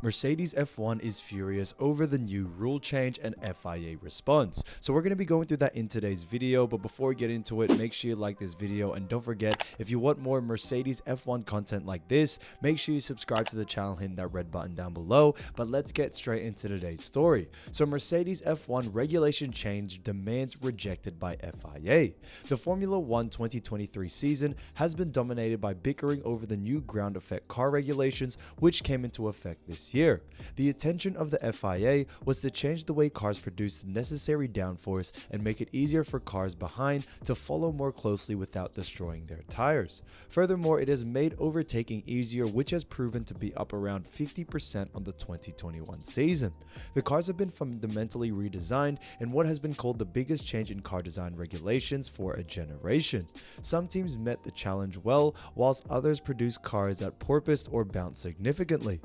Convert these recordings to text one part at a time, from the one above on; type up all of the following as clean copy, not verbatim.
Mercedes F1 is furious over the new rule change and FIA response. So we're going to be going through that in today's video, but before we get into it, make sure you like this video and don't forget, if you want more Mercedes F1 content like this, make sure you subscribe to the channel, hitting that red button down below. But let's get straight into today's story. So Mercedes F1 regulation change demands rejected by FIA. The Formula 1 2023 season has been dominated by bickering over the new ground effect car regulations, which came into effect this year. The intention of the FIA was to change the way cars produce the necessary downforce and make it easier for cars behind to follow more closely without destroying their tires. Furthermore, it has made overtaking easier, which has proven to be up around 50% on the 2021 season. The cars have been fundamentally redesigned in what has been called the biggest change in car design regulations for a generation. Some teams met the challenge well, whilst others produced cars that porpoised or bounced significantly.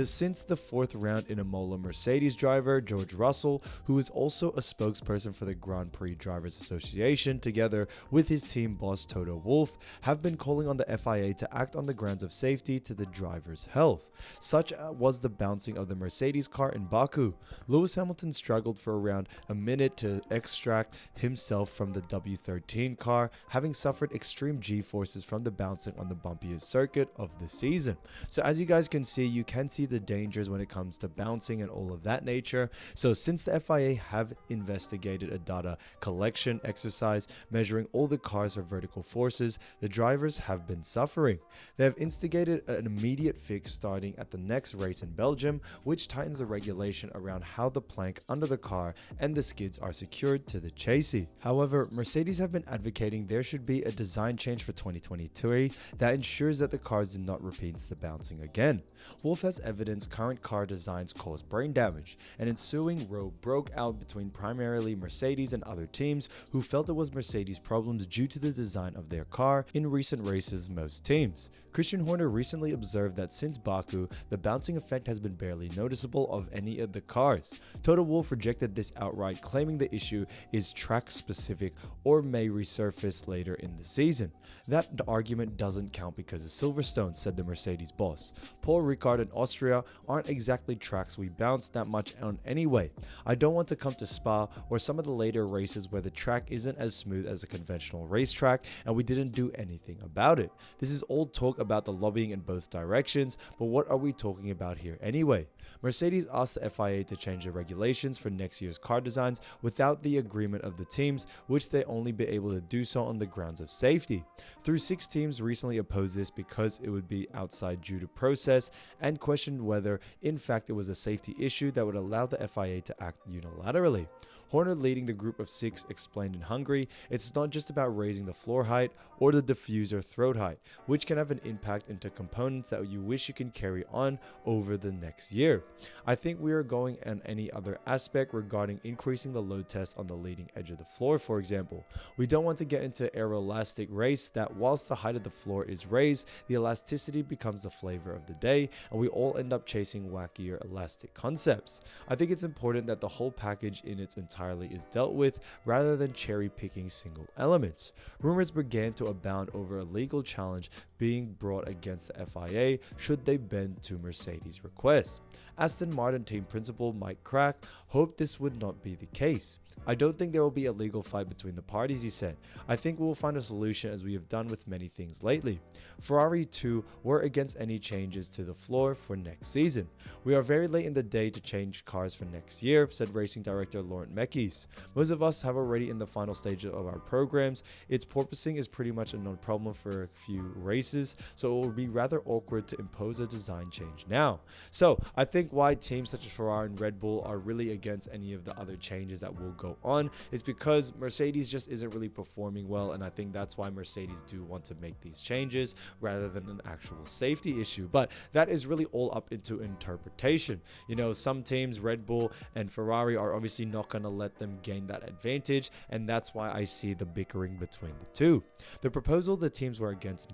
Since the fourth round in Imola, Mercedes driver George Russell, who is also a spokesperson for the Grand Prix Drivers Association, together with his team boss Toto Wolff, have been calling on the FIA to act on the grounds of safety to the driver's health. Such was the bouncing of the Mercedes car in Baku. Lewis Hamilton struggled for around a minute to extract himself from the W13 car, having suffered extreme G-forces from the bouncing on the bumpiest circuit of the season. So as you guys can see, you can see the dangers when it comes to bouncing and all of that nature. So since the FIA have investigated a data collection exercise measuring all the cars for vertical forces, the drivers have been suffering. They have instigated an immediate fix starting at the next race in Belgium, which tightens the regulation around how the plank under the car and the skids are secured to the chassis. However, Mercedes have been advocating there should be a design change for 2023 that ensures that the cars do not repeat the bouncing again. Wolff has evidence current car designs cause brain damage. An ensuing row broke out between primarily Mercedes and other teams who felt it was Mercedes' problems due to the design of their car. In recent races, most teams. Christian Horner recently observed that since Baku, the bouncing effect has been barely noticeable of any of the cars. Toto Wolff rejected this outright, claiming the issue is track specific or may resurface later in the season. That argument doesn't count because of Silverstone, said the Mercedes boss. Paul Ricard and Austria aren't exactly tracks we bounce that much on anyway. I don't want to come to Spa or some of the later races where the track isn't as smooth as a conventional racetrack and we didn't do anything about it. This is old talk about the lobbying in both directions, but what are we talking about here anyway? Mercedes asked the FIA to change the regulations for next year's car designs without the agreement of the teams, which they only be able to do so on the grounds of safety. Through 6 teams recently opposed this because it would be outside due to process and questioned whether in fact it was a safety issue that would allow the FIA to act unilaterally. Horner, leading the group of 6, explained in Hungary, it's not just about raising the floor height or the diffuser throat height, which can have an impact into components that you wish you can carry on over the next year. I think we are going on any other aspect regarding increasing the load test on the leading edge of the floor, for example. We don't want to get into aeroelastic race that whilst the height of the floor is raised, the elasticity becomes the flavor of the day and we all end up chasing wackier elastic concepts. I think it's important that the whole package in its entirety is dealt with rather than cherry picking single elements. Rumors began to abound over a legal challenge being brought against the FIA should they bend to Mercedes' requests. Aston Martin team principal Mike Crack hoped this would not be the case. I don't think there will be a legal fight between the parties, he said. I think we will find a solution as we have done with many things lately. Ferrari too were against any changes to the floor for next season. We are very late in the day to change cars for next year, said racing director Laurent Mekies. Most of us have already in the final stage of our programs. Its porpoising is pretty much a known problem for a few races, so it will be rather awkward to impose a design change now. So I think why teams such as Ferrari and Red Bull are really against any of the other changes that will go on is because Mercedes just isn't really performing well, and I think that's why Mercedes do want to make these changes rather than an actual safety issue. But that is really all up into interpretation. You know, some teams, Red Bull and Ferrari, are obviously not going to let them gain that advantage, and that's why I see the bickering between the two. The proposal the teams were against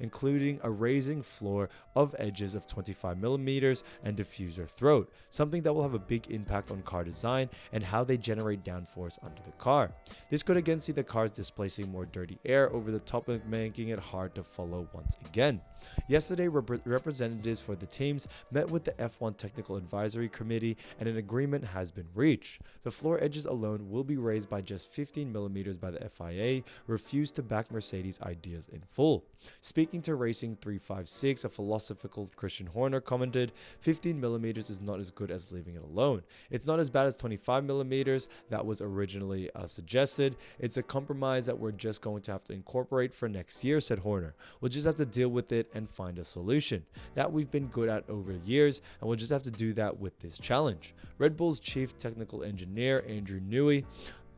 including a raising floor of edges of 25 millimeters and diffuser throat, something that will have a big impact on car design and how they generate downforce under the car. This could again see the cars displacing more dirty air over the top and making it hard to follow once again. Yesterday, representatives for the teams met with the F1 Technical Advisory Committee and an agreement has been reached. The floor edges alone will be raised by just 15mm by the FIA, refused to back Mercedes' ideas in full. Speaking to Racing 356, a philosophical Christian Horner commented, 15mm is not as good as leaving it alone. It's not as bad as 25mm that was originally suggested. It's a compromise that we're just going to have to incorporate for next year, said Horner. We'll just have to deal with it and find a solution. That we've been good at over years, and we'll just have to do that with this challenge. Red Bull's chief technical engineer, Andrew Newey,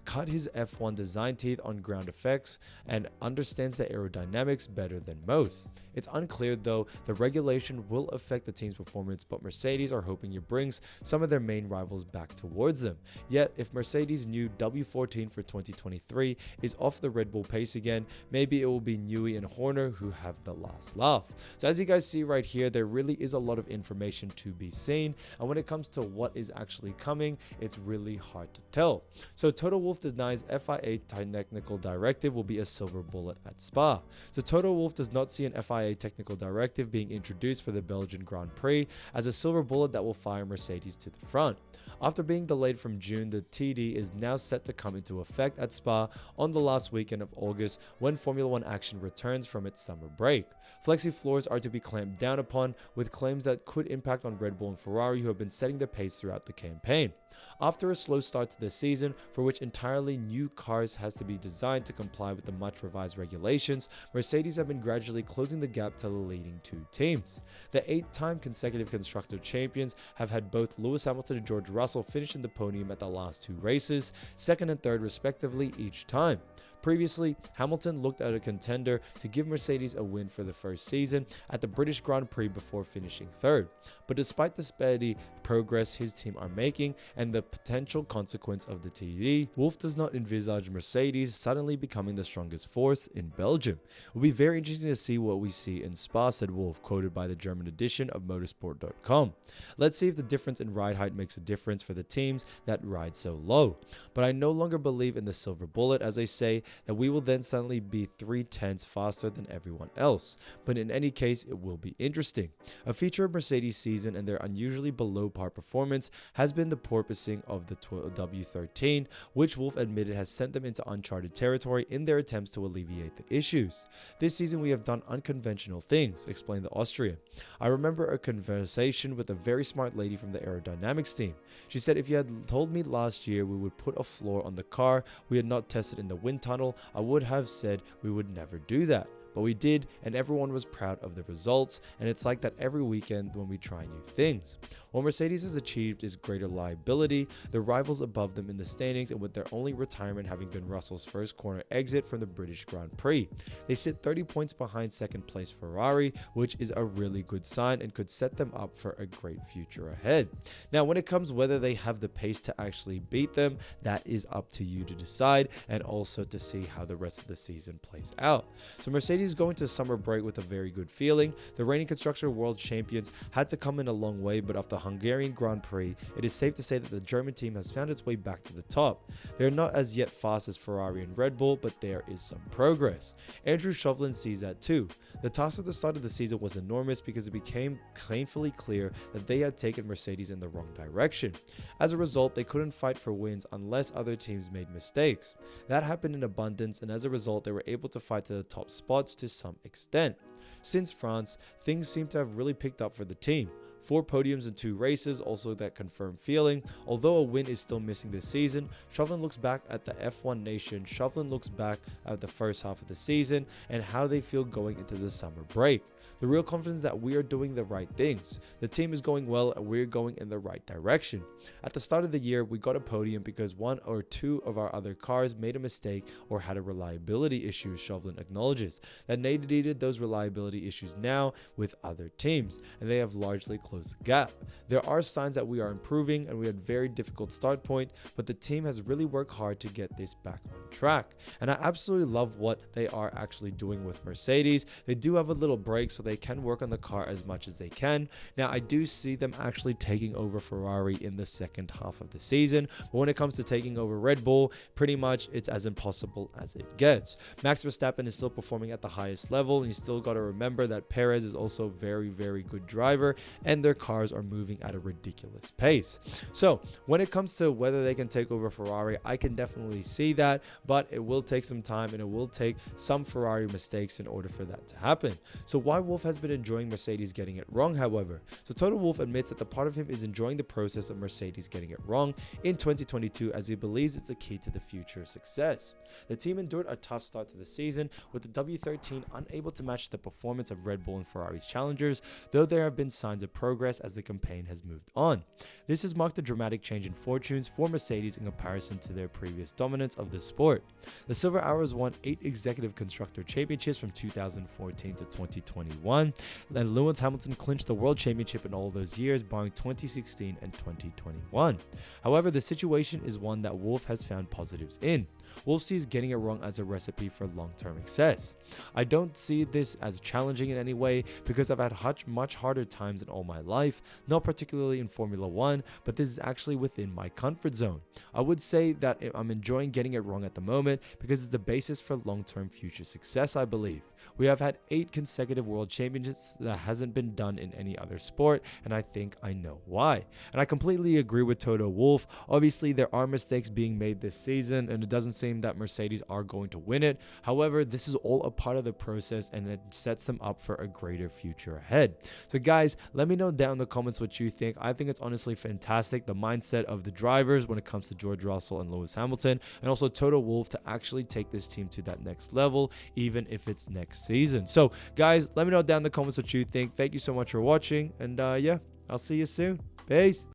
cut his F1 design teeth on ground effects and understands the aerodynamics better than most. It's unclear though, the regulation will affect the team's performance, but Mercedes are hoping it brings some of their main rivals back towards them. Yet, if Mercedes' new W14 for 2023 is off the Red Bull pace again, maybe it will be Newey and Horner who have the last laugh. So as you guys see right here, there really is a lot of information to be seen, and when it comes to what is actually coming, it's really hard to tell. So Toto Wolff denies FIA technical directive will be a silver bullet at Spa. So Toto Wolff does not see an FIA technical directive being introduced for the Belgian Grand Prix as a silver bullet that will fire Mercedes to the front. After being delayed from June, the TD is now set to come into effect at Spa on the last weekend of August when Formula One action returns from its summer break. Flexi floors are to be clamped down upon, with claims that could impact on Red Bull and Ferrari, who have been setting the pace throughout the campaign. After a slow start to the season, for which entirely new cars has to be designed to comply with the much revised regulations, Mercedes have been gradually closing the gap to the leading two teams. The 8-time consecutive Constructor champions have had both Lewis Hamilton and George Russell finish in the podium at the last two races, second and third respectively each time. Previously, Hamilton looked at a contender to give Mercedes a win for the first season at the British Grand Prix before finishing third. But despite the steady progress his team are making and the potential consequence of the TD, Wolff does not envisage Mercedes suddenly becoming the strongest force in Belgium. It will be very interesting to see what we see in Spa, said Wolff, quoted by the German edition of motorsport.com. Let's see if the difference in ride height makes a difference for the teams that ride so low. But I no longer believe in the silver bullet, as I say, that we will then suddenly be 3/10 faster than everyone else. But in any case, it will be interesting. A feature of Mercedes' season and their unusually below par performance has been the porpoising of the W13, which Wolff admitted has sent them into uncharted territory in their attempts to alleviate the issues. This season we have done unconventional things, explained the Austrian. I remember a conversation with a very smart lady from the aerodynamics team. She said, if you had told me last year we would put a floor on the car we had not tested in the wind tunnel, I would have said we would never do that. But we did, and everyone was proud of the results, and it's like that every weekend when we try new things. What Mercedes has achieved is greater reliability, the rivals above them in the standings, and with their only retirement having been Russell's first corner exit from the British Grand Prix. They sit 30 points behind second place Ferrari, which is a really good sign and could set them up for a great future ahead. Now, when it comes whether they have the pace to actually beat them, that is up to you to decide, and also to see how the rest of the season plays out. So Mercedes is going to summer break with a very good feeling. The reigning Constructor World Champions had to come in a long way, but after Hungarian Grand Prix, it is safe to say that the German team has found its way back to the top. They are not as yet fast as Ferrari and Red Bull, but there is some progress. Andrew Chauvelin sees that too. The task at the start of the season was enormous because it became painfully clear that they had taken Mercedes in the wrong direction. As a result, they couldn't fight for wins unless other teams made mistakes. That happened in abundance, and as a result, they were able to fight to the top spots to some extent. Since France, things seem to have really picked up for the team. 4 podiums in 2 races, also that confirmed feeling. Although a win is still missing this season, Chauvelin looks back at the F1 nation. Chauvelin looks back at the first half of the season and how they feel going into the summer break. The real confidence that we are doing the right things. The team is going well and we're going in the right direction. At the start of the year, we got a podium because 1 or 2 of our other cars made a mistake or had a reliability issue, Chauvelin acknowledges. That they needed those reliability issues now with other teams, and they have largely closed the gap. There are signs that we are improving, and we had a very difficult start point, but the team has really worked hard to get this back on track. And I absolutely love what they are actually doing with Mercedes. They do have a little break, so they they can work on the car as much as they can. Now, I do see them actually taking over Ferrari in the second half of the season, but when it comes to taking over Red Bull, pretty much it's as impossible as it gets. Max Verstappen is still performing at the highest level, and you still got to remember that Perez is also a very, very good driver, and their cars are moving at a ridiculous pace. So when it comes to whether they can take over Ferrari, I can definitely see that, but it will take some time and it will take some Ferrari mistakes in order for that to happen. So why Wolff has been enjoying Mercedes getting it wrong, however. So Toto Wolff admits that the part of him is enjoying the process of Mercedes getting it wrong in 2022, as he believes it's the key to the future success. The team endured a tough start to the season, with the W13 unable to match the performance of Red Bull and Ferrari's challengers, though there have been signs of progress as the campaign has moved on. This has marked a dramatic change in fortunes for Mercedes in comparison to their previous dominance of the sport. The Silver Arrows won 8 executive constructor championships from 2014 to 2021, and Lewis Hamilton clinched the world championship in all those years, barring 2016 and 2021. However, the situation is one that Wolff has found positives in. Wolff sees getting it wrong as a recipe for long-term success. I don't see this as challenging in any way because I've had much harder times in all my life, not particularly in Formula 1, but this is actually within my comfort zone. I would say that I'm enjoying getting it wrong at the moment because it's the basis for long-term future success, I believe. We have had 8 consecutive world championships that hasn't been done in any other sport, and I think I know why. And I completely agree with Toto Wolff. Obviously, there are mistakes being made this season, and it doesn't seem that Mercedes are going to win it. However, this is all a part of the process, and it sets them up for a greater future ahead. So guys, let me know down in the comments what you think. I think it's honestly fantastic, the mindset of the drivers when it comes to George Russell and Lewis Hamilton, and also Toto Wolff to actually take this team to that next level, even if it's next season. So guys, let me know down in the comments what you think. Thank you so much for watching, and yeah, I'll see you soon. Peace.